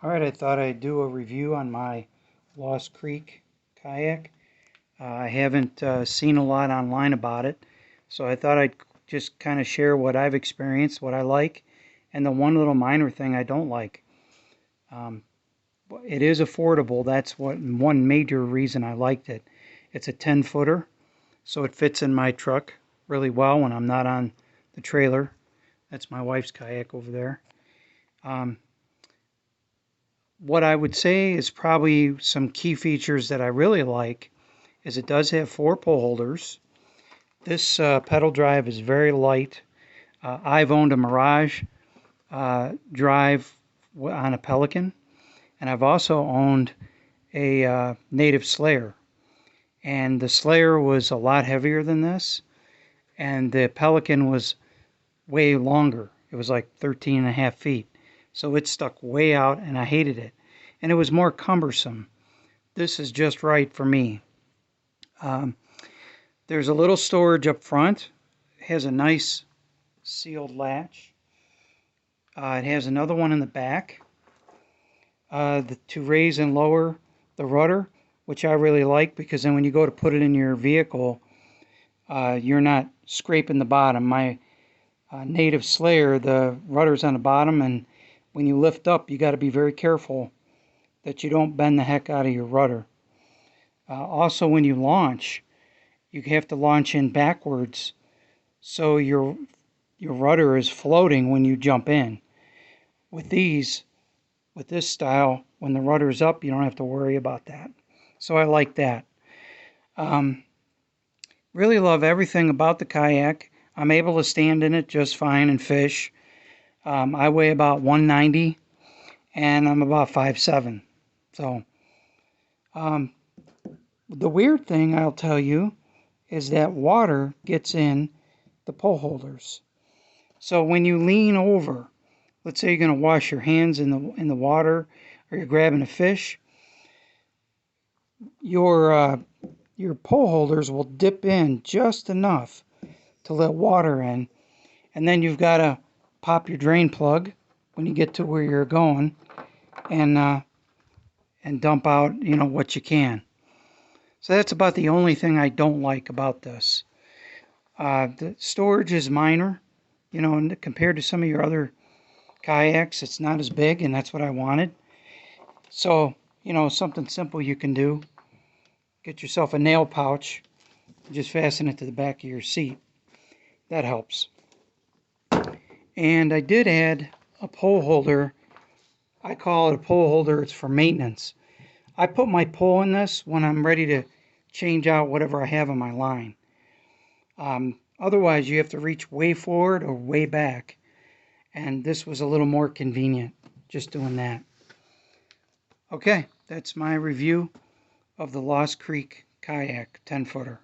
Alright, I thought I'd do a review on my Lost Creek kayak. I haven't seen a lot online about it, so I thought I'd just kind of share what I've experienced, what I like, and the one little minor thing I don't like. Um, it is affordable. That's one major reason I liked it. It's a 10-footer, so it fits in my truck really well when I'm not on the trailer. That's my wife's kayak over there. What I would say is probably some key features that I really like is it does have 4 pole holders. This pedal drive is very light. I've owned a Mirage drive on a Pelican, and I've also owned a Native Slayer. And the Slayer was a lot heavier than this, and the Pelican was way longer. It was like 13 and a half feet. So it stuck way out, and I hated it. And it was more cumbersome. This is just right for me. There's a little storage up front. It has a nice sealed latch. It has another one in the back to raise and lower the rudder, which I really like because then when you go to put it in your vehicle, you're not scraping the bottom. My Native Slayer, the rudder's on the bottom, and when you lift up, you got to be very careful that you don't bend the heck out of your rudder. Also, when you launch, you have to launch in backwards so your rudder is floating when you jump in. With this style, when the rudder is up, you don't have to worry about that. So I like that. Really love everything about the kayak. I'm able to stand in it just fine and fish. I weigh about 190 and I'm about 5'7". So the weird thing I'll tell you is that water gets in the pole holders. So when you lean over, let's say you're going to wash your hands in the water, or you're grabbing a fish, your pole holders will dip in just enough to let water in, and then you've got to pop your drain plug when you get to where you're going, and dump out what you can. So that's about the only thing I don't like about this. The storage is minor, compared to some of your other kayaks. It's not as big, and that's what I wanted. So, something simple you can do. Get yourself a nail pouch, just fasten it to the back of your seat. That helps. And I did add a pole holder. I call it a pole holder. It's for maintenance. I put my pole in this when I'm ready to change out whatever I have on my line. Otherwise, you have to reach way forward or way back. And this was a little more convenient, just doing that. Okay, that's my review of the Lost Creek Kayak 10-footer.